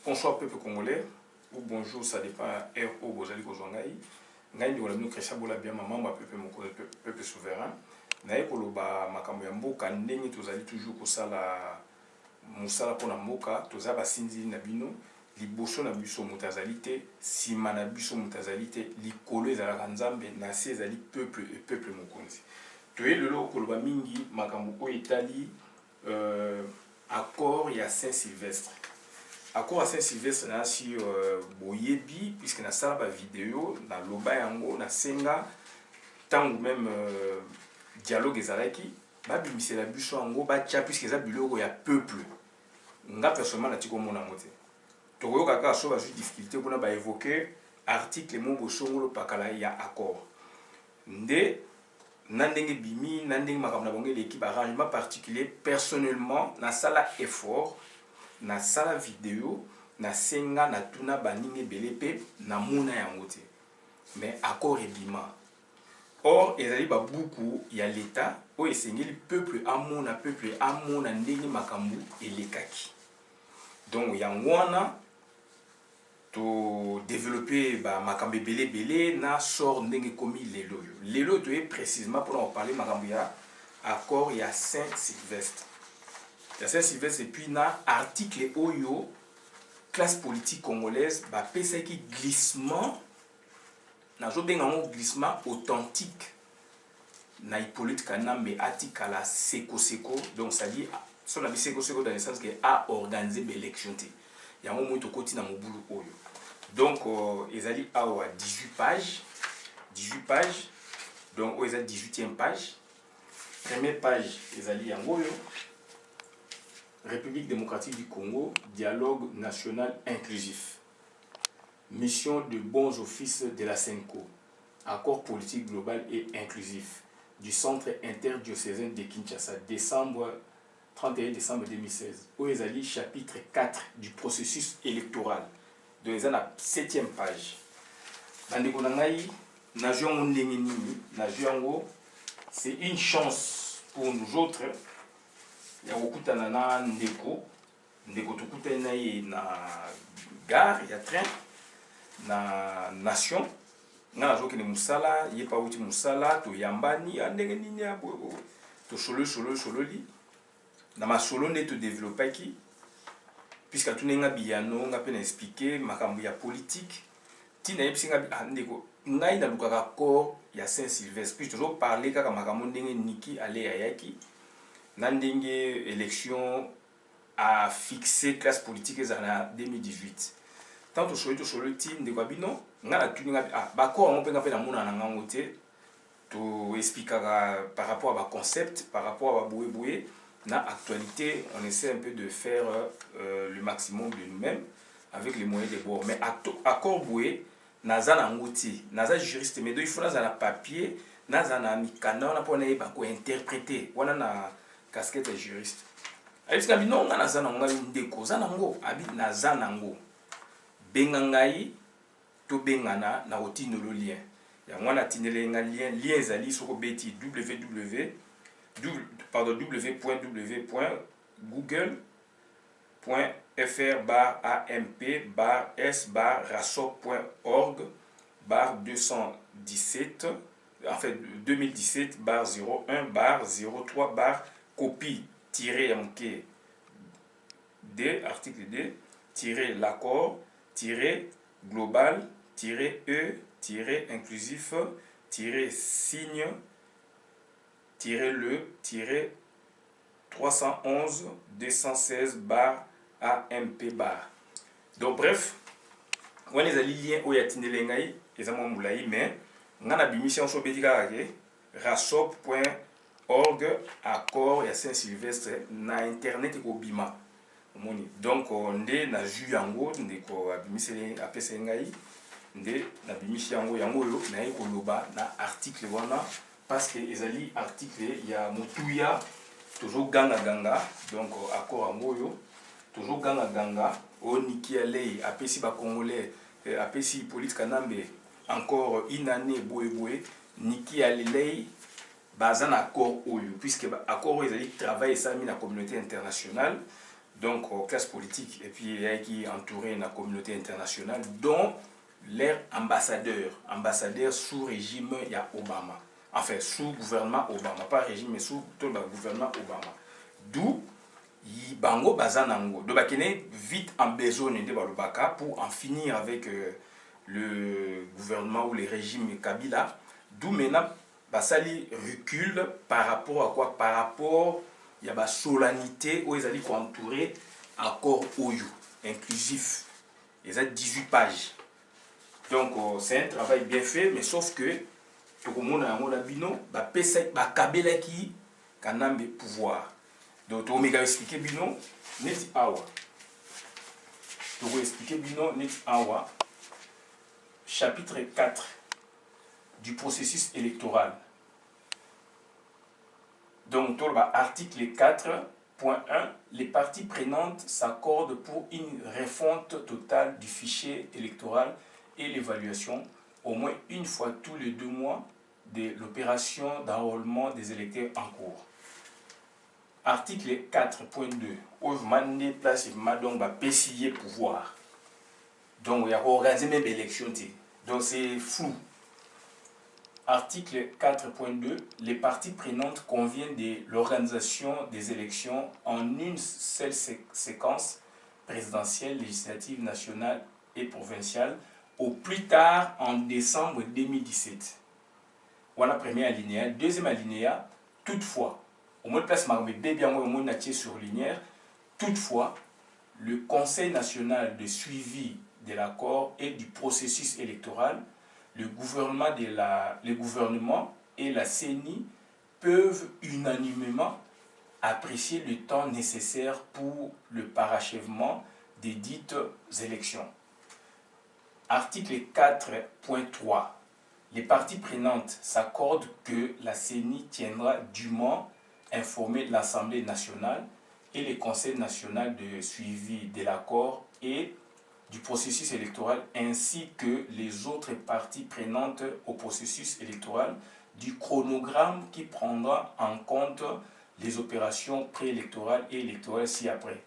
bonsoir peuple congolais, ou bonjour, ça dépend heure où vous allez vous engager. Ngai ndi wala Christian Bola bien maman ma peuple souverain. Naye koloba makambo ya mboka ndenge tozali toujours kosala musala pona mboka, toza basinzi na bino, liboso na biso mutazalite, sima na biso mutazalite, likolo ezalaka nzambe, na se ezali peuple et peuple mokonzi. Toye lelo koloba mingi makambo o etali accord ya Saint-Sylvestre. Accord à Saint-Sylvestre na si boyebi puisque na sala ba vidéo na loba yango na senga tango même dialogue ezalaki ba bimisela biso yango ba tia puisque eza biloko ya peuple nga personnellement na tiko mona mote to koyoka ka so ba difficulté kuna ba évoquer article mo bosongolo pakala ya accord nde nandenge bimi nandenge makambo na bonge l'équipe arrangement particulier personnellement na sala effort na sala vidéo na senga na tuna baninge belepe na mona yango te mais accord ebima or ezali ba buku ya l'état o esengeli peuple amona ndenge makambo elekaki donc yango wana to développer ba makambo belé na sort ndenge komi lelo to est précisément pour en parler makambo ya accord ya Saint-Sylvestre. La Saint-Sylvestre et puis na article oyo classe politique congolaise ba pesa ki glissement na zo benga ngo glissement authentique na Hippolyte Kanambe atikala seko donc ça dit sur la seko dans le sens que a organisé l'élection té yango moto koti na mobulu oyo donc ezali awa 18 pages donc oyo eza 18e page première page ezali yango yo République démocratique du Congo, dialogue national inclusif. Mission de bons offices de la CENCO. Accord politique global et inclusif du Centre interdiocésain de Kinshasa, 31 décembre 2016. Oezali, chapitre 4 du processus électoral. Donc, ils ont la 7e page. C'est une chance pour nous autres. Ya kokutana na ndeko tokutana ye na gare ya train na nation nga zoki ni musala ye pa uti musala to yambani andenge nini ya bobo to solo li na masolo ne to développer ki puisque tunenga biyano nga pe na expliquer makambo ya politique tina yebsinga ndeko ngai na lukaka accord ya Saint-Sylvestre puis toujours parler kaka makambo ndenge niki ale yaki Nandenge élection a fixé classe politique en 2018. Tant que je suis ti ndeko bino ngala tuninga ba ko on peut ngape na mona na ngote to expliquer par rapport à ba concept, par rapport à boué na actualité, on essaie un peu de faire le maximum de nous-mêmes avec les moyens de bord mais accord boué naza na ngoti naza juriste mais il faut naza na papier naza na mikana na pona ba ko interpréter wana na casquette juriste. Aïska bino nga nazana ngai ndeko zanango abi nazanango. Bengangai to bengana na otino lo lien. Ya mwana tinele nga lien ezali soko beti www.www.fr/amp/s/rasop.org/217 en fait 2017/01/03/ copie-mk D, article D, l'accord, global, E, inclusif, signe, le, 311-216/AMP/. Donc bref, on les a liés au yatinele ngai, les amants moulaï, mais on a bimission sur bédika rasop.org accord ya Saint-Sylvestre na internet ko bima moni donc nde na ju yango ndeko abimisele apesa ngai nde na bimisi yango yo na ko loba na article wana parce que ezali article ya mutuya toujours ganga donc accord yango yo toujours ganga oniki alei apesi ba congolais apesi Hippolyte Kanambe encore une année boé niki alei bazan accord oyo puisque accord ezali travail ça mis la communauté internationale donc classe politique, et puis il y a qui entouré la communauté internationale, dont leur ambassadeur sous régime, il y a Obama. Enfin, sous gouvernement Obama, pas régime, mais sous tout le gouvernement Obama. D'où, bango bazanango. Donc, vite en besoin de Balubaka pour en finir avec le gouvernement ou le régime Kabila. D'où maintenant, Basali recule par rapport à quoi? Par rapport, il y a la solennité où ils allaient entourer accord OYU, inclusif. Ils ont 18 pages. Donc, c'est un travail bien fait, mais sauf que, tout le monde a un bino, Kabila qui a un pouvoir. Donc, tu vas expliquer bino, net awa. Tu vas expliquer bino, net awa. Chapitre 4 du processus électoral. Donc, article 4.1, les parties prenantes s'accordent pour une refonte totale du fichier électoral et l'évaluation, au moins une fois tous les 2 mois, de l'opération d'enrôlement des électeurs en cours. Article 4.2, où je mets place donc PCI pouvoir. Donc, il y a organisé même l'élection. Donc, c'est flou. Article 4.2, les parties prenantes conviennent de l'organisation des élections en une seule séquence présidentielle, législative, nationale et provinciale, au plus tard en décembre 2017. Voilà la première alinéa. Deuxième alinéa, toutefois, au moins de place, je surlignère, toutefois, le Conseil national de suivi de l'accord et du processus électoral, le gouvernement et la CENI peuvent unanimement apprécier le temps nécessaire pour le parachèvement des dites élections. Article 4.3. Les parties prenantes s'accordent que la CENI tiendra dûment informer l'Assemblée nationale et le Conseil national de suivi de l'accord et du processus électoral ainsi que les autres parties prenantes au processus électoral du chronogramme qui prendra en compte les opérations préélectorales et électorales ci-après.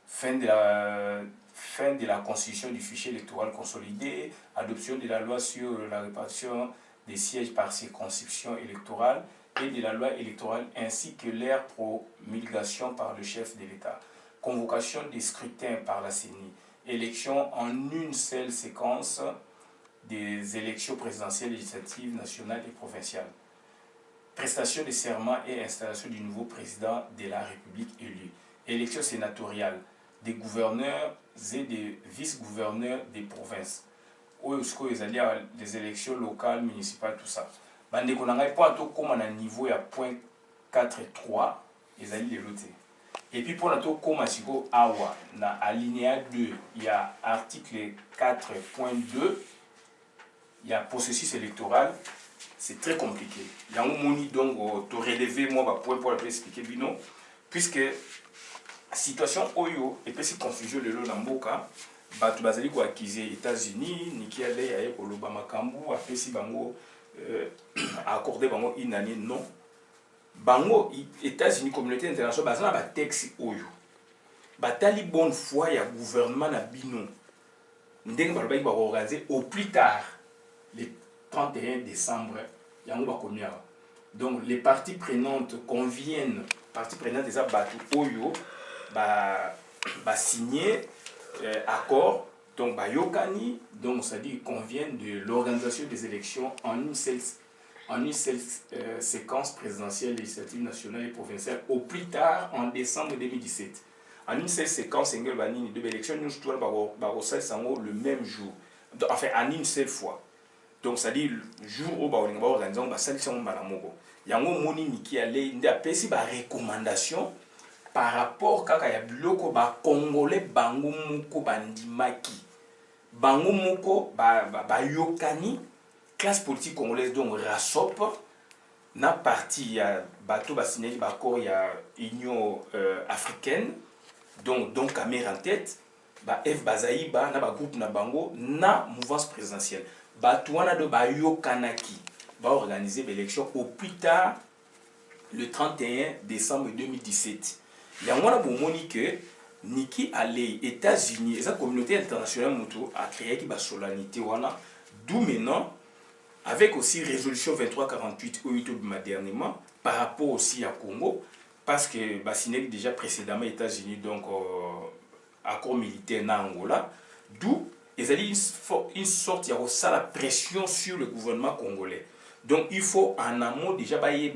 Fin de la constitution du fichier électoral consolidé, adoption de la loi sur la répartition des sièges par circonscription électorale et de la loi électorale ainsi que leur promulgation par le chef de l'État. Convocation des scrutins par la CENI. Élection en une seule séquence des élections présidentielles, législatives, nationales et provinciales. Prestation des serments et installation du nouveau président de la République élu. Élection sénatoriale des gouverneurs et des vice-gouverneurs des provinces. Où les élections locales, municipales, tout ça. Bande qu'on n'a pas tout comme à niveau à point 4.3, ils allaient les loter. Et puis pour notre Komasiko Awa, na alinéa 2, il y a article 4.2, il y a processus électoral, c'est très compliqué. Il y a un moni donc te relever moi point pour expliquer bino, puisque la situation Oyo et puis si confusion le lot n'amboka, batu bazali ko accuser États-Unis, niki allait aye ko loba makambu, après si bango accordé bango une année non. Bango États-Unis communauté internationale bazana ba texte oyo batali bonne foi ya gouvernement na bino ndenge baloba ba organiser au plus tard le 31 décembre yango ba konia. Donc les parties prenantes conviennent, parties prenantes des abatu oyo ba signer accord, donc ba yokani, donc ça dit conviennent de l'organisation des élections en une seule séquence présidentielle, législative, nationale et provinciale au plus tard en décembre 2017. En une seule séquence, de l'élection, nous avons le même jour. Enfin, en une seule fois. Donc, ça dit le jour où nous avons organisé la sélection. Il y a un moment qui allait des recommandations par rapport à ce Congolais bango moko bandimaki. Bango moko yokani. Classe politique congolaise donc RASOP na parti ya bateau signé l'accord ya Union africaine donc Cameroun en tête F Bazaïba na groupe na bango na mouvance présidentielle bateau wana do yo kanaki va organiser l'élection au plus tard le 31 décembre 2017. Il y a un bomoni que Niki allait États-Unis, et la communauté internationale a créé qui solennité d'où maintenant avec aussi résolution 2348 au YouTube dernièrement par rapport aussi à Congo parce que signé déjà précédemment États-Unis donc accord militaire na Angola d'où ils ont une sorte de la pression sur le gouvernement congolais. Donc il faut en amont déjà et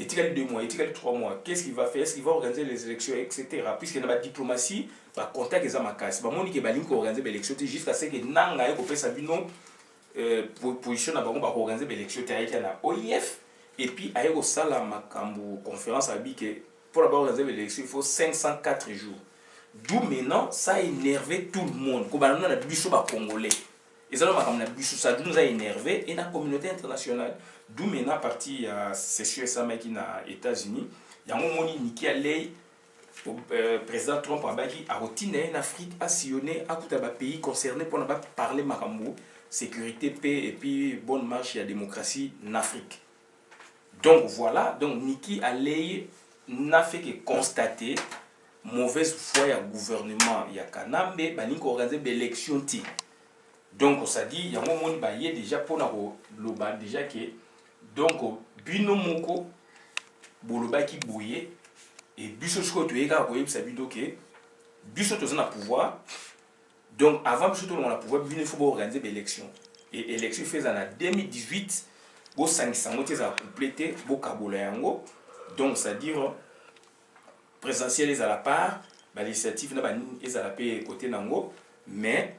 2 mois, et 3 mois, qu'est-ce qu'il va faire? Est-ce qu'il va organiser les élections, etc. Puisqu'il y a la diplomatie, contact les amakas. Il y a organiser les élections jusqu'à ce que Nanga ait Sabino position na bango organiser les élections na OIF et puis aye ko sala makambo conférence abi que pour organiser les élections il faut 504 jours. D'où maintenant ça a énervé tout le monde. Ko banana na biso ba congolais. Et ça nous a énervé et la communauté internationale. D'où maintenant à partir de session sama qui na États-Unis, il y a un moment qui a président Trump a retiné en Afrique a sillonné à tout un pays concerné pour ne pas parler makambo sécurité, paix et puis bonne marche et la démocratie en Afrique. Donc voilà, donc Niki Alei n'a fait que constater mauvaise foi du gouvernement il y a Kanambe balinko organiser l'élection ti. Donc ça dit il y a un moment il déjà pour loba déjà que donc bino moko boloba ki boye et biso siko to eka ko yebisa bido ke biso to na pouvoir. Donc avant biso to na pouvoir bino faut organiser l'élection et élection fait en 2018 bo sangisa moté za compléter bo kabola yango. Donc ça dire présidentielle à la part l'initiative na ba à la paix côté nango mais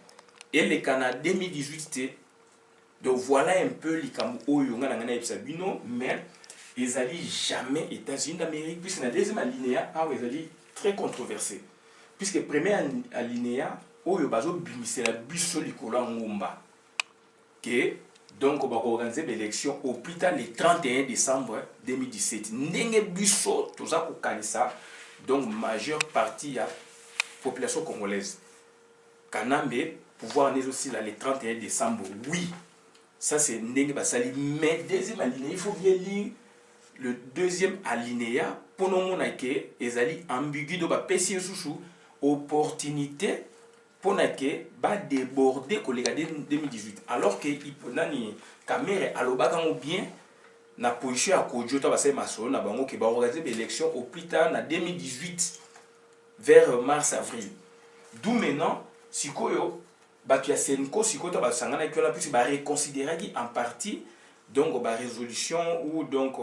et le Canada 2018 donc voilà un peu les Oyo nga ngana yebisa bino mais ils allaient jamais États-Unis d'Amérique puisque la deuxième alinéa ils allaient très controversé puisque premier alinéa Oyo bazo bimisela biso likola ngomba que donc on va organiser l'élection au plus tard le 31 décembre 2017 ndenge biso toza ko kanisa donc majeure partie ya population congolaise Kanambe pouvoir aller aussi là le 31 décembre oui ça c'est ndenge basali mais deuxième alinéa il faut bien lire le deuxième alinéa pour nous mona que ezali ambigu do ba pesi sous opportunité pour que ba déborder collègue 2018 alors que nani Kamere alobaka ngo bien na position ya kojota basai masolo na bango que ba organiser l'élection au plus tard na 2018 vers mars avril d'où maintenant sikoyo batu ya Senko sikoyo ba sangana ki on puisse ba reconsidérer en partie donc ba résolution ou donc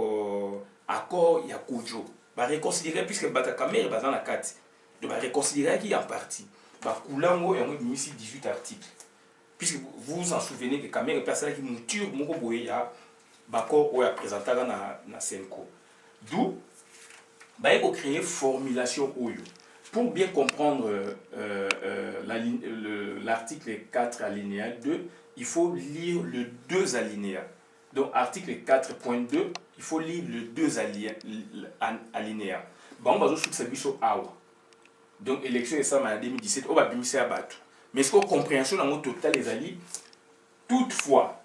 accord ya kojo ba reconsidérer puisque bata Kamere bazana na kati de ba reconsidérer qui en partie ba kulango et on 18 articles puisque vous vous en souvenez que Kamere personne qui mouture moko boye ya bako ou ya présentaka na Senko d'où ba eko créer formulation oyo pour bien comprendre l'article 4 alinéa 2 il faut lire le 2 alinéa. Donc article 4.2 il faut lire le 2 alinéa. Bon bazo sous biso awa. Donc élection et ça en 2017 on va bimisa à batu. Mais ce qu'on compréhension dans total les alliés toutefois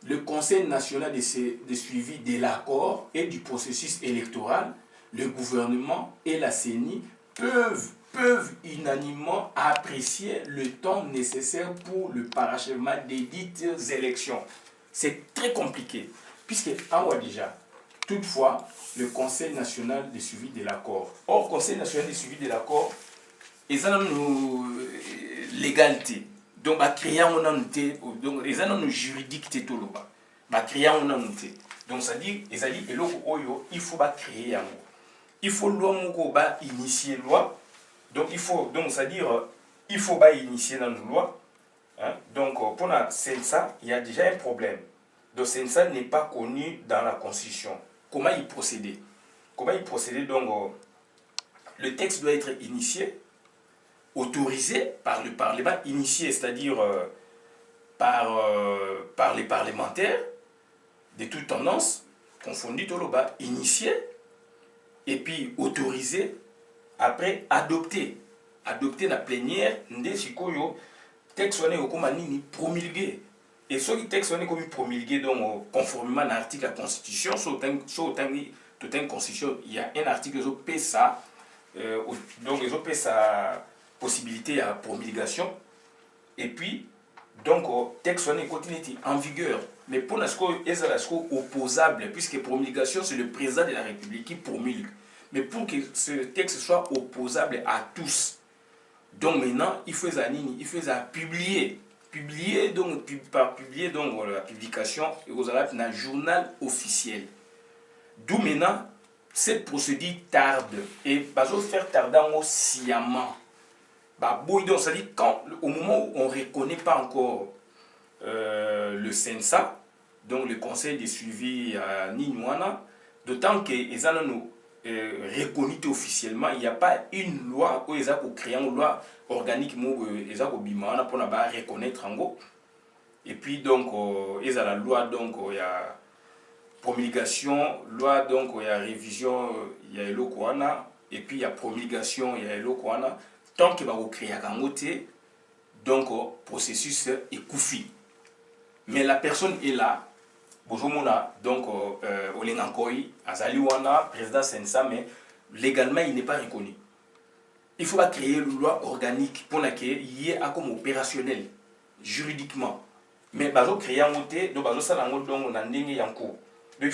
le Conseil national de suivi de l'accord et du processus électoral, le gouvernement et la CENI peuvent unanimement apprécier le temps nécessaire pour le parachèvement des dites élections. C'est très compliqué, puisque déjà, toutefois, le Conseil national de suivi de l'accord. Or, Conseil national de suivi de l'accord, ils ont une légalité. Donc, créer un donc ils ont une juridique créer un donc ça dit il faut créer un il faut loi initier loi donc il faut donc ça dire il faut initier dans une loi hein? Donc pour la CENSA il y a déjà un problème donc CENSA n'est pas connu dans la constitution comment il procéder donc le texte doit être initié autorisé par le Parlement, initié, c'est-à-dire par les parlementaires de toute tendance, confondu tout le bas, initié, et puis autorisé, après adopté la plénière, ndeshikoyo, texte on est promulgué. Et ce texte on est comme promulgué, donc conformément à l'article de la Constitution, sur une Constitution, il y a un article qui ça. donc ils ont fait sa possibilité à promulgation et puis donc texte on est continué en vigueur mais pour l'instant ils sont opposables puisque promulgation c'est le président de la République qui promulgue mais pour que ce texte soit opposable à tous donc maintenant il faut publier donc par publier donc la publication aux arabes dans le journal officiel d'où maintenant cette procédure tarde et va faire tarder sciemment. Donc, c'est-à-dire au moment où on ne reconnaît pas encore le CENSA, donc le conseil de suivi à Niniwana, d'autant que les ont reconnu officiellement, il n'y a pas une loi où ils ont créé une loi organique pour reconnaître en gros. Et puis donc, ils ont la loi, donc il y a promulgation, loi, donc il y a révision, il y a le Kouana, et puis il y a promulgation, il y a le Kouana. Tant qu'il va créer un côté, donc processus est koufi. Mais la personne est là, bonjour donc Olengankoi, Azaliwana, président Sensa, mais légalement il n'est pas reconnu. Il faut créer une loi organique pour qu'il y ait comme opérationnel, juridiquement. Mais créer un côté, donc on a un cours. Donc il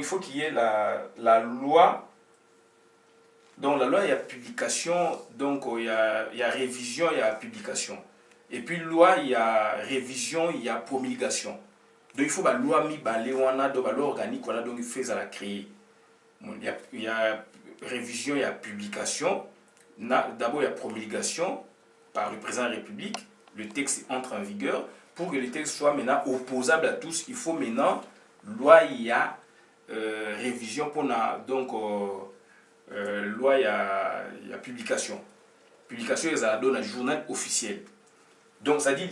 faut qu'il y ait la loi. Donc la loi il y a publication, donc il y a révision, il y a publication. Et puis loi il y a révision, il y a promulgation. Donc il faut la loi mi balé donc la loi organique donc il faut la créer. Il y a révision, il y a publication. D'abord il y a promulgation par le président de la République. Le texte entre en vigueur. Pour que le texte soit maintenant opposable à tous, il faut maintenant loi il y a révision pour donc loi il y a publication. Publication ils ont donné un journal officiel. Donc ça dit et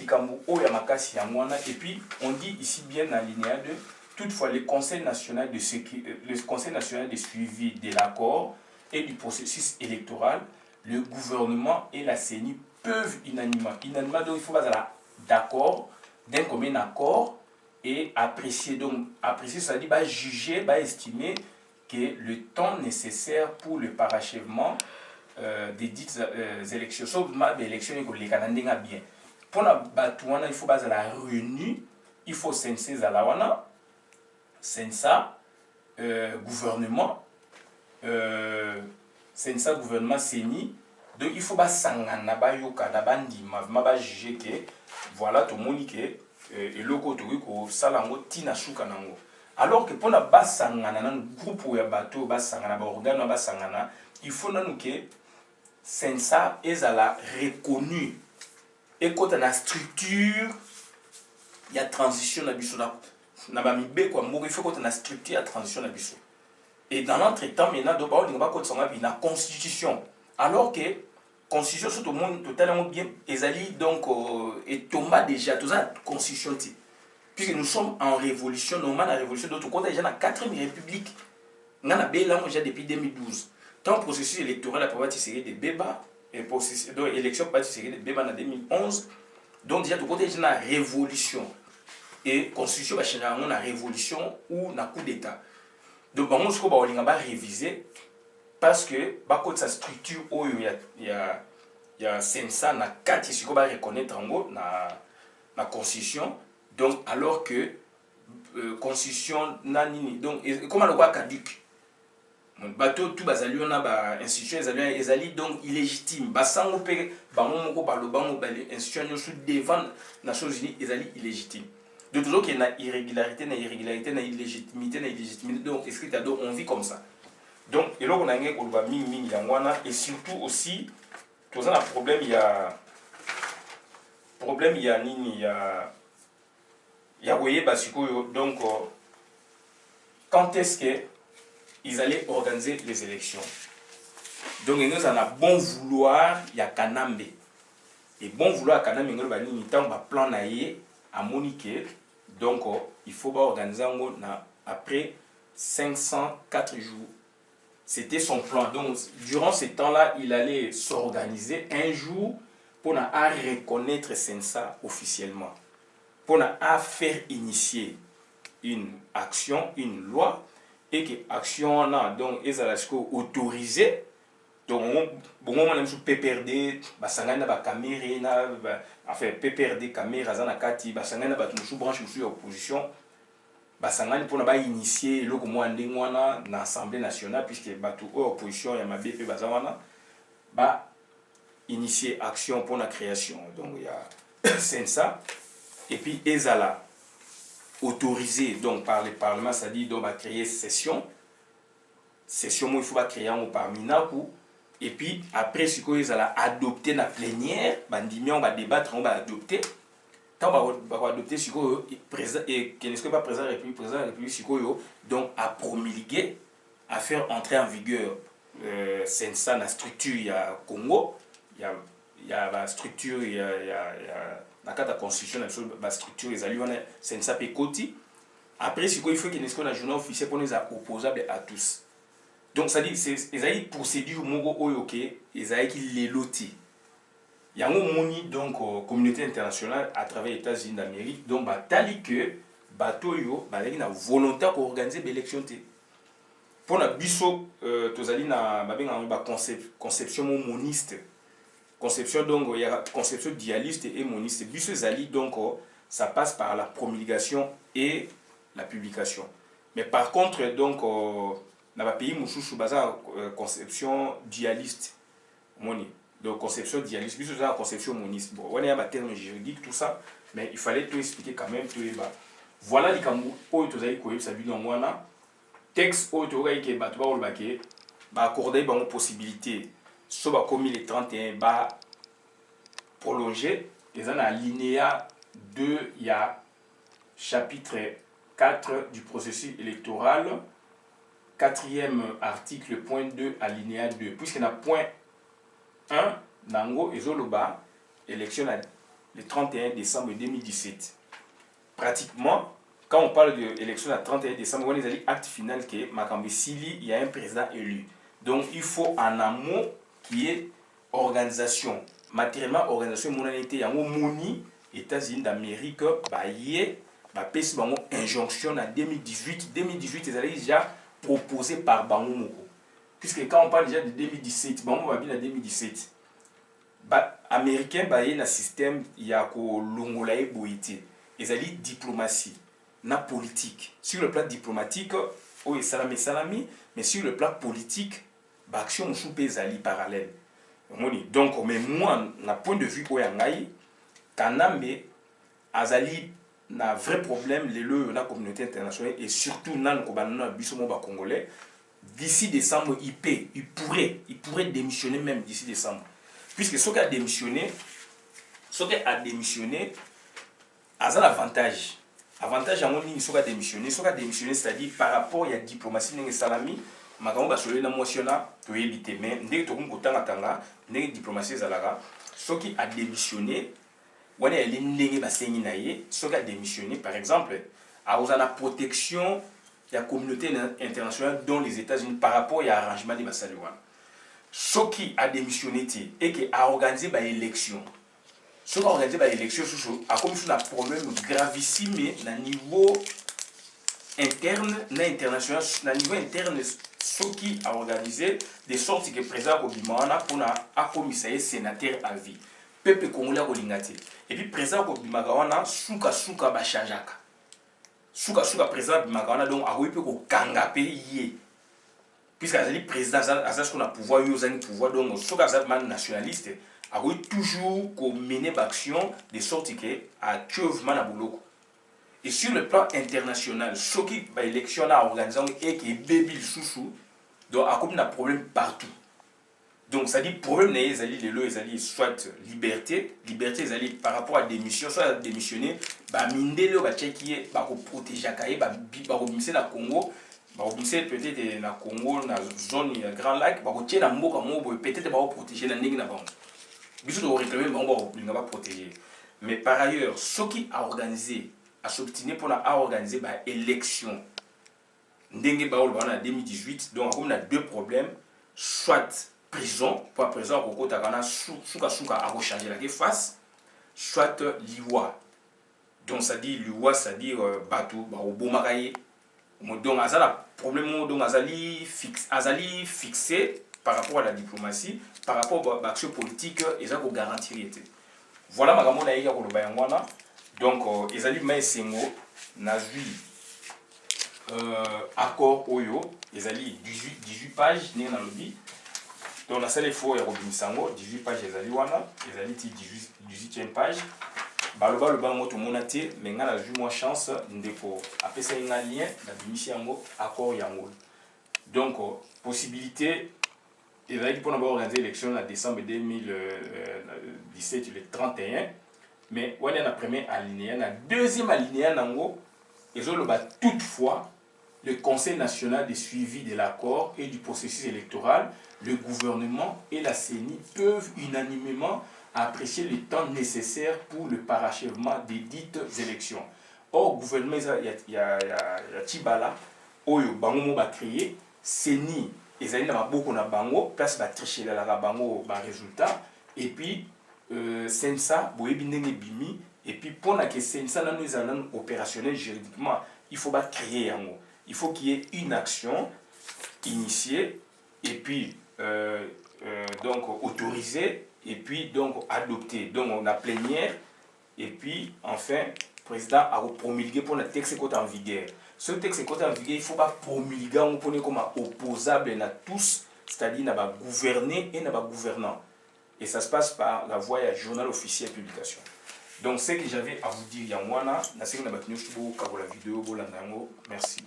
puis on dit ici bien dans l'alinéa 2, toutefois le Conseil national de suivi de l'accord et du processus électoral, le gouvernement et la CENI peuvent unanimement donc il faut pas d'accord d'un commun accord et apprécier donc apprécier ça dit juger estimer que le temps nécessaire pour le parachèvement des dites élections sauf l'élection les Canadiens bien pour la batouana il faut pas la réunie il faut senser zalawana sensa gouvernement sensa gouvernement CENI donc il faut pas sangana ba yoka na bandi ma juger que voilà tout le monde qui est et le côté ko salango tina suka nango alors que pour la basangana na groupe ya bateau basangana ba organe basangana il faut nanu que sensa ezala reconnu et quand la structure il y a transition na biso na ba mibe kwa moko il faut quand la structure ya transition na biso et dans l'entretemps maintenant donc on va continuer na constitution alors que constitution tout le monde totalement bien ezali donc et tomba déjà tout ça constitution puisque nous sommes en révolution normalement la révolution d'autre côté déjà la 4e république on a bela déjà depuis 2012 tant processus électoral la probabilité serait des débats et processus donc élection parti serait des débats en 2011 donc déjà tout côté déjà la révolution et constitution va changer on a révolution ou na coup d'état donc on se va on va réviser parce que sa structure où il y a sensa na 4 ici qu'on va reconnaître en gros na constitution donc alors que constitution na nini donc comment le quoi caduc bateau tout bazali on a ba institution ezali donc illégitime basango pe bango moko balobango ba institution sous devant Nations Unies ezali illégitime de toujours qu'il y a irrégularité na illégitimité donc est-ce que donc on vit comme ça. Donc, et là, on a un et surtout aussi, tout un problème, il y a donc, quand est-ce qu'ils allaient organiser les élections? Donc, nous en a bon vouloir, il y a Kanambe. Et bon vouloir, Kanambe, il y a un plan à Monique. Donc, il faut organiser après 504 jours. C'était son plan. Donc, durant ce temps-là, il allait s'organiser un jour pour reconnaître Sensa officiellement, pour faire initier une action, une loi, et que action là donc ezala siko autorisé donc bon moment même sur PPRD basangana ba caméra na enfin PPRD caméra za na kati basangana ba tout branche sur opposition basangani pour na ba initier loko mo ndenge wana na assemblée nationale puisque batu opposition ya mabepe bazawana ba initier action pour la création donc il y a ça et puis ezala autorisé donc par le parlement c'est-à-dire donc va créer session où il faut créer un parmi naku et puis après ce que ils allent adopter la plénière bandimi on va débattre on va adopter quand on va adopter ce que président et qui n'est pas président de la République ce que donc à promulguer à faire entrer en vigueur c'est ça la structure il y a Congo il y a la structure il y a la carte de constitution la structure les alliés c'est ça pécoti après ce qu'il faut qu'il y ait un journal officiel pour nous opposable à tous. Donc ça dit c'est une procédure mogo oyoke ezali qui les loti yango moni donc communauté internationale à travers les États-Unis d'Amérique donc batali que bato yo bazali na volonté pour organiser l'élection té pour na biso tozali na babenga ba conception moniste conception donc il y a conception dualiste et moniste biso ezali donc ça passe par la promulgation et la publication mais par contre donc dans le pays mususu baza conception dualiste moni donc conception dualiste biso za conception moniste bon on a un terme juridique tout ça mais il fallait tout expliquer quand même tout eba voilà likambo oyo tozali koyebisa bino mwana texte oyo tokai ke bato ba olbake ba accorder ba possibilité so ba commis les 31 ba prolonger et en alinéa 2 il y a chapitre 4 du processus électoral 4e article, point 2, alinéa 2. Puisqu'il y a point 1, Nango et Zoloba, élection le 31 décembre 2017. Pratiquement, quand on parle de l'élection le 31 décembre, on a dit acte final que Makambe Sili, il y a un président élu. Donc il faut en amont qui est organisation. Matériellement, organisation, monanité, il y a un moni, États-Unis d'Amérique, baillé, pèse une injonction en 2018. 2018, ils allaient déjà proposé par Bango Moko. Puisque quand on parle déjà de 2017, Bango va bien en 2017. Américain, il y a un système, il y a un longolae boïté. Ils allaient diplomatie, na politique. Sur le plan diplomatique, oui, salami, mais sur le plan politique, l'action est allée parallèle. Donc, mais moi, d'un point de vue où il y a Kanambe, Azali, un vrai problème la communauté internationale et surtout dans le congolais d'ici décembre il pourrait démissionner même d'ici décembre puisque ce qui a démissionné a un avantage à mon ligne ce qui a démissionné c'est-à-dire par rapport à la diplomatie de salami makambo basolo na motiona to éviter mais ndenge to kotanga tanga ndenge diplomatie zalaka ce qui a démissionné on a démissionné par exemple à la protection de la communauté internationale dont les États-Unis par rapport à l'arrangement de Bassalouan. Ce qui a démissionné et qui a organisé l'élection. Ce qui a organisé l'élection a comme un problème gravissime à niveau interne, international, à niveau interne, ce qui a organisé de sorte que le président Kobimana pour un commissaire sénateur à vie. Peuple congolais kolingate et puis président ko bimagawana suka ba chanjaka suka président bimagawana donc a oui peut ko kanga pays puisque azali président azali qu'on a pouvoir yozani pouvoir donc suka azali nationaliste a oui toujours ko mener l'action de sorte que a tuevement na boloko et sur le plan international ce qui ba élection a organisé et que baby sousou donc a comme un problème partout. Donc ça dit problème n'est les soit liberté ils par rapport à démission soit démissionner mindele ba tchekier ba ko protéger kaye ba ko na Congo ba ko peut-être na Congo na zone ya Grand Lac ba ko tie na mboka mo peut-être ba ko protéger na ndenge na bango biso do réclamer bango ba protéger mais par ailleurs ce qui a organisé a s'obstiner pour la organiser ba élection ndenge ba en 2018 donc on a deux problèmes soit prison pour présent au côté takana suka a rechanger la face soit liwa donc ça dit liwa ça dit bateau ba obomakaye Donc azala problème donc azali fixé par rapport à la diplomatie, par rapport à l'action politique, ils ont garantir. Voilà ma gamme naïga ko loba yangwana. Donc ezali maesengo nazui accord oyo ezali 18 pages né na lobby. Donc la salle faut ya robimisango 18 pages ezali wana, ezali 18e page. Baloba le bango to monate mais nga na vu moi chance ndeko apesa nga lien na bimisi yango accord yango. Donc possibilité ezali pour organiser l'élection en décembre 2017 le 31 mais on est la première alinéa la deuxième alinéa nango ezoloba toutefois le Conseil national de suivi de l'accord et du processus électoral, le gouvernement et la CENI peuvent unanimement apprécier le temps nécessaire pour le parachèvement des dites élections. Or, le gouvernement, il y a Tibala, Oyo, Bango va créer, CENI, ils ont beaucoup de bango, place va tricher la bango, résultat, et puis, Sensa, Boebindenge Bimi, et puis, pour que Sensa nous allons opérationnel juridiquement, il faut pas créer un mot. Il faut qu'il y ait une action initiée, et puis, donc, autorisée, et puis, donc, adoptée. Donc, on a plénière, et puis, enfin, le président a promulgué pour le texte qui est en vigueur. Ce texte qui est en vigueur, il ne faut pas promulguer comme opposable à tous, c'est-à-dire à gouverner et à gouvernant. Et ça se passe par la voie du journal officiel publication. Donc, ce que j'avais à vous dire, merci.